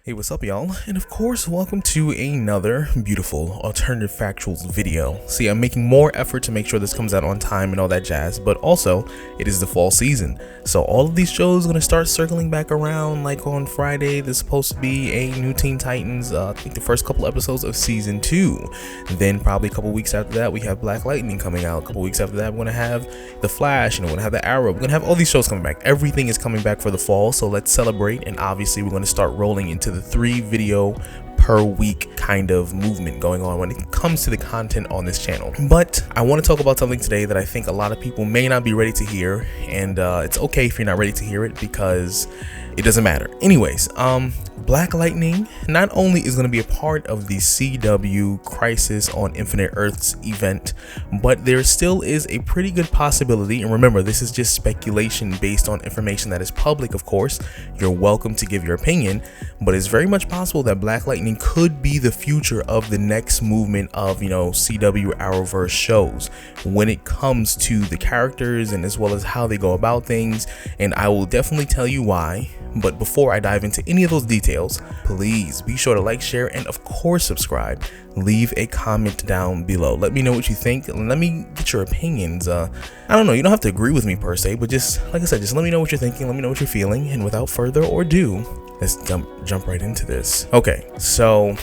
Hey, what's up, y'all? And of course, welcome to another beautiful alternative factuals video. See, I'm making more effort to make sure this comes out on time and all that jazz, but also it is the fall season. So all of these shows are going to start circling back around. Like on Friday, there's supposed to be a new Teen Titans, I think the first couple episodes of season 2. Then probably a couple weeks after that, we have Black Lightning coming out. A couple weeks after that, we're going to have The Flash, and we're going to have The Arrow. We're going to have all these shows coming back. Everything is coming back for the fall, so let's celebrate. And obviously, we're going to start rolling into the 3 video per week kind of movement going on when it comes to the content on this channel. But I want to talk about something today that I think a lot of people may not be ready to hear, and it's okay if you're not ready to hear it because it doesn't matter. Anyways, Black Lightning not only is going to be a part of the CW Crisis on Infinite Earths event, but there still is a pretty good possibility, and remember, this is just speculation based on information that is public, of course. You're welcome to give your opinion, but it's very much possible that Black Lightning could be the future of the next movement of, CW Arrowverse shows when it comes to the characters and as well as how they go about things, and I will definitely tell you why. But before I dive into any of those details, please be sure to like, share, and of course subscribe. Leave a comment down below. Let me know what you think. Let me get your opinions. I don't know, you don't have to agree with me per se, but just like I said, just let me know what you're thinking. Let me know what you're feeling. And without further ado, let's jump right into this. Okay, so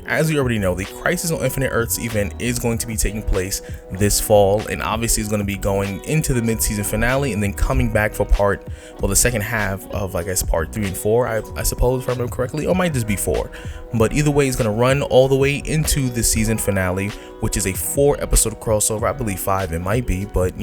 as we already know, the Crisis on Infinite Earths event is going to be taking place this fall, and obviously is going to be going into the mid-season finale and then coming back for the second half of, I guess, part 3 and 4, I suppose, if I remember correctly, or it might just be 4. But either way, it's going to run all the way into the season finale, which is a 4-episode crossover. I believe 5 it might be, but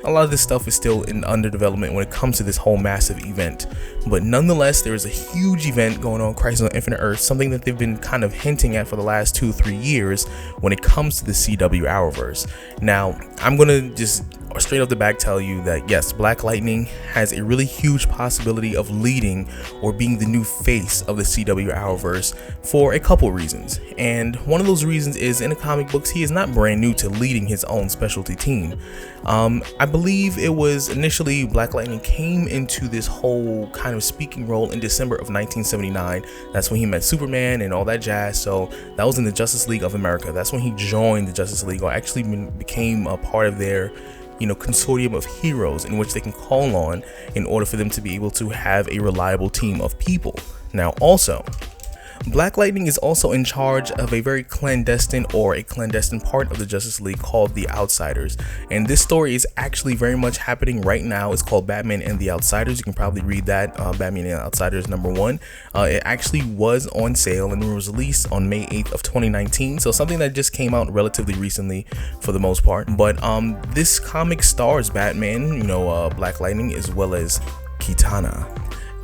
a lot of this stuff is still in under development when it comes to this whole massive event. But nonetheless, there is a huge event going on, Crisis on Infinite Earths, something that they've been kind of hinting at for the last 2-3 years when it comes to the CW Arrowverse. Now, I'm going to just straight off the back tell you that yes, Black Lightning has a really huge possibility of leading or being the new face of the CW Arrowverse for a couple reasons. And one of those reasons is, in the comic books, he is not brand new to leading his own specialty team. I believe it was initially Black Lightning came into this whole kind of speaking role in December of 1979. That's when he met Superman and all that jazz. So that was in the Justice League of America. That's when he joined the Justice League, or actually became a part of their consortium of heroes in which they can call on in order for them to be able to have a reliable team of people. Now, also, Black Lightning is also in charge of a very clandestine part of the Justice League called the Outsiders, and this story is actually very much happening right now. It's called Batman and the Outsiders. You can probably read that, Batman and the Outsiders #1. It actually was on sale and was released on May 8th of 2019, so something that just came out relatively recently for the most part. But this comic stars Batman, Black Lightning, as well as Kitana.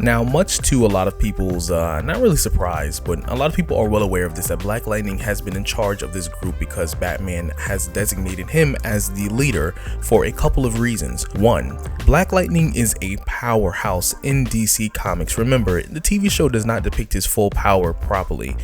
Now, much to a lot of people's not really surprised, but a lot of people are well aware of this, that Black Lightning has been in charge of this group because Batman has designated him as the leader for a couple of reasons. One, Black Lightning is a powerhouse in DC Comics. Remember, the TV show does not depict his full power properly.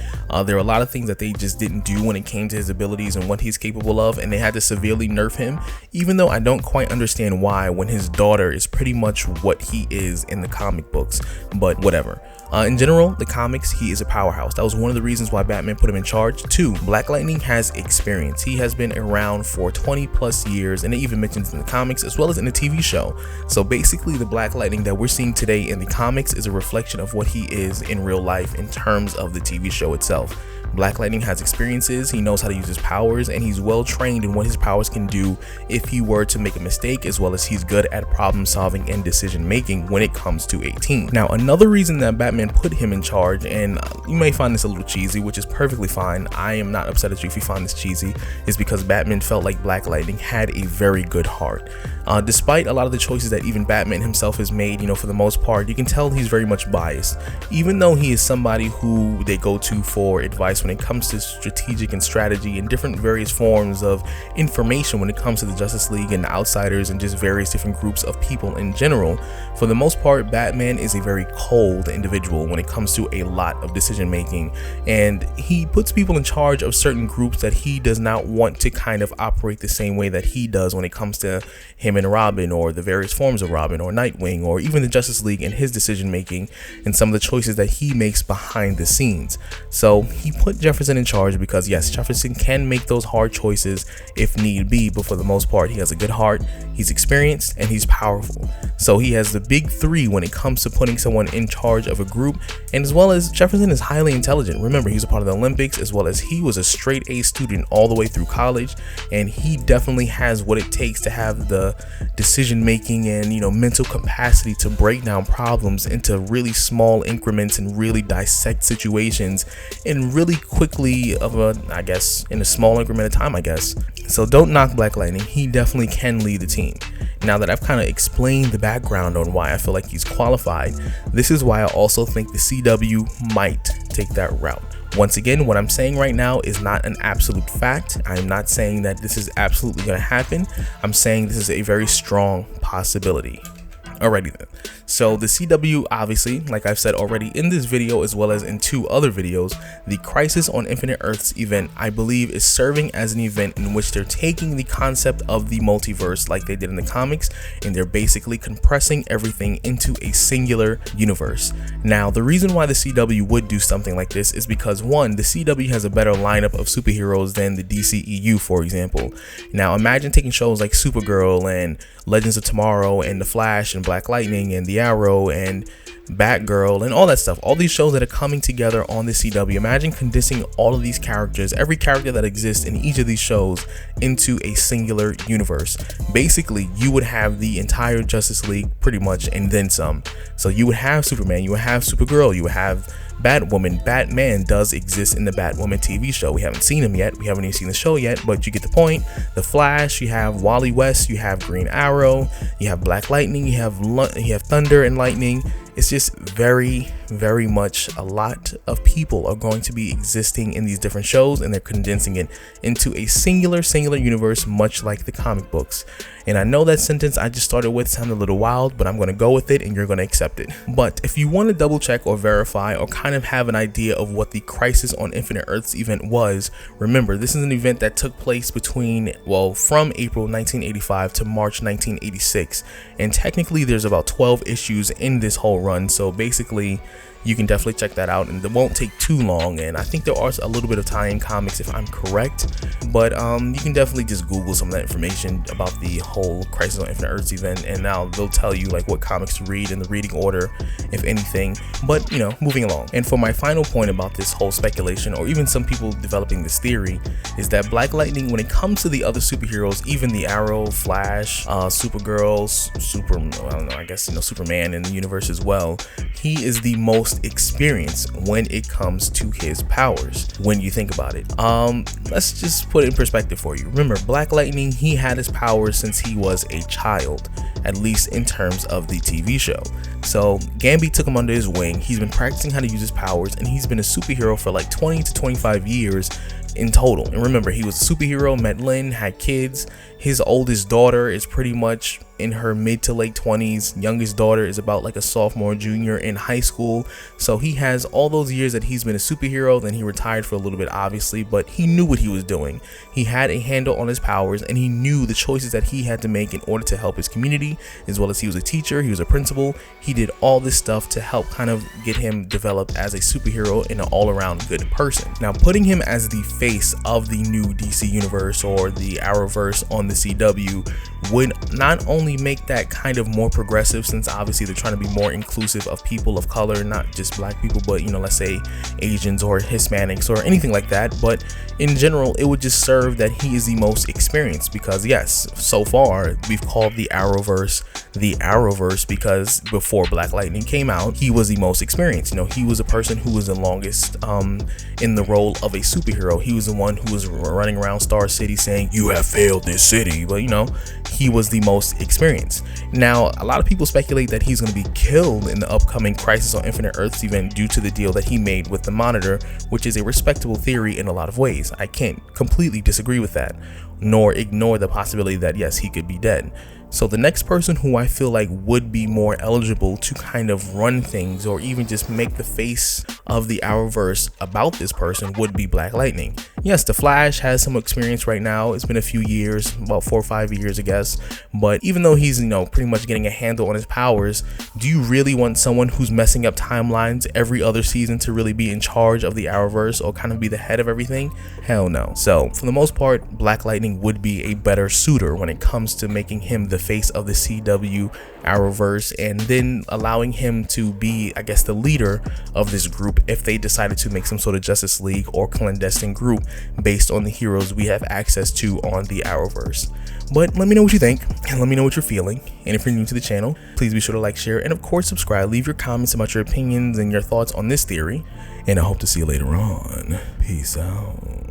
There are a lot of things that they just didn't do when it came to his abilities and what he's capable of, and they had to severely nerf him, even though I don't quite understand why when his daughter is pretty much what he is in the comic books. But whatever. In general, the comics, he is a powerhouse. That was one of the reasons why Batman put him in charge. 2, Black Lightning has experience. He has been around for 20+ years, and it even mentions in the comics as well as in the TV show. So basically, the Black Lightning that we're seeing today in the comics is a reflection of what he is in real life in terms of the TV show itself. Black Lightning has experiences, he knows how to use his powers, and he's well trained in what his powers can do if he were to make a mistake, as well as he's good at problem solving and decision making when it comes to a team. Now, another reason that Batman put him in charge, and you may find this a little cheesy, which is perfectly fine, I am not upset at you if you find this cheesy, is because Batman felt like Black Lightning had a very good heart. Despite a lot of the choices that even Batman himself has made, for the most part, you can tell he's very much biased. Even though he is somebody who they go to for advice best when it comes to strategic and strategy and different various forms of information when it comes to the Justice League and the Outsiders and just various different groups of people in general. For the most part, Batman is a very cold individual when it comes to a lot of decision making, and he puts people in charge of certain groups that he does not want to kind of operate the same way that he does when it comes to him and Robin, or the various forms of Robin, or Nightwing, or even the Justice League and his decision making and some of the choices that he makes behind the scenes. So he put Jefferson in charge because yes, Jefferson can make those hard choices if need be, but for the most part, he has a good heart, he's experienced, and he's powerful. So he has the big three when it comes to putting someone in charge of a group, and as well as Jefferson is highly intelligent. Remember, he's a part of the Olympics, as well as he was a straight A student all the way through college, and he definitely has what it takes to have the decision making and, you know, mental capacity to break down problems into really small increments and really dissect situations in really quickly I guess in a small increment of time, I guess. So don't knock Black Lightning, he definitely can lead the team. Now that I've kind of explained the background on why I feel like he's qualified, this is why I also think the CW might take that route. Once again, what I'm saying right now is not an absolute fact. I'm not saying that this is absolutely going to happen. I'm saying this is a very strong possibility. Alrighty then. So the CW, obviously, like I've said already in this video as well as in 2 other videos, the Crisis on Infinite Earths event, I believe, is serving as an event in which they're taking the concept of the multiverse like they did in the comics, and they're basically compressing everything into a singular universe. Now, the reason why the CW would do something like this is because, one, the CW has a better lineup of superheroes than the DCEU, for example. Now, imagine taking shows like Supergirl and Legends of Tomorrow and The Flash and Black Lightning and The Arrow and Batgirl and all that stuff, all these shows that are coming together on the CW. Imagine condensing all of these characters, every character that exists in each of these shows, into a singular universe. Basically, you would have the entire Justice League pretty much, and then some. So you would have Superman, you would have Supergirl, you would have Batwoman. Batman does exist in the Batwoman TV show. We haven't seen him yet, we haven't even seen the show yet, but you get the point. The Flash, you have Wally West, you have Green Arrow, you have Black Lightning, you have Thunder and Lightning. It's just very much a lot of people are going to be existing in these different shows, and they're condensing it into a singular universe, much like the comic books. And I know that sentence I just started with sounded a little wild, but I'm going to go with it and you're going to accept it. But if you want to double check or verify or kind of have an idea of what the Crisis on Infinite Earths event was, remember, this is an event that took place between, well, from April 1985 to March 1986. And technically there's about 12 issues in this whole run. So basically, you can definitely check that out, and it won't take too long. And I think there are a little bit of tie-in comics if I'm correct, but you can definitely just Google some of that information about the whole Crisis on Infinite Earths event, and now they'll tell you like what comics to read in the reading order, if anything. But you know, moving along. And for my final point about this whole speculation, or even some people developing this theory, is that Black Lightning, when it comes to the other superheroes, even the Arrow, Flash, Supergirl, Superman in the universe as well, he is the most experienced when it comes to his powers, when you think about it. Let's just put it in perspective for you. Remember, Black Lightning, he had his powers since he was a child, at least in terms of the TV show. So Gambit took him under his wing, he's been practicing how to use his powers, and he's been a superhero for like 20 to 25 years in total. And remember, he was a superhero, met Lynn, had kids. His oldest daughter is pretty much in her mid to late 20s. Youngest daughter is about like a sophomore, junior in high school. So he has all those years that he's been a superhero. Then he retired for a little bit, obviously, but he knew what he was doing. He had a handle on his powers, and he knew the choices that he had to make in order to help his community, as well as he was a teacher, he was a principal. He did all this stuff to help kind of get him developed as a superhero and an all-around good person. Now, putting him as the face of the new DC universe, or the Arrowverse on the CW, would not only make that kind of more progressive, since obviously they're trying to be more inclusive of people of color, not just black people, but let's say Asians or Hispanics or anything like that, but in general it would just serve that he is the most experienced, because yes, so far we've called the Arrowverse Arrowverse the Arrowverse, because before Black Lightning came out, he was the most experienced. You know, he was a person who was the longest in the role of a superhero. He was the one who was running around Star City saying, "You have failed this city," but you know, he was the most experienced. Now, a lot of people speculate that he's going to be killed in the upcoming Crisis on Infinite Earths event due to the deal that he made with the Monitor, which is a respectable theory in a lot of ways. I can't completely disagree with that, nor ignore the possibility that yes, he could be dead. So the next person who I feel like would be more eligible to kind of run things or even just make the face of the Arrowverse about this person would be Black Lightning. Yes, the Flash has some experience right now. It's been a few years, about 4 or 5 years, I guess. But even though he's, you know, pretty much getting a handle on his powers, do you really want someone who's messing up timelines every other season to really be in charge of the Arrowverse or kind of be the head of everything? Hell no. So for the most part, Black Lightning would be a better suitor when it comes to making him the face of the CW Arrowverse, and then allowing him to be, I guess, the leader of this group if they decided to make some sort of Justice League or clandestine group based on the heroes we have access to on the Arrowverse. But let me know what you think, and let me know what you're feeling. And if you're new to the channel, please be sure to like, share, and of course subscribe. Leave your comments about your opinions and your thoughts on this theory, and I hope to see you later on. Peace out.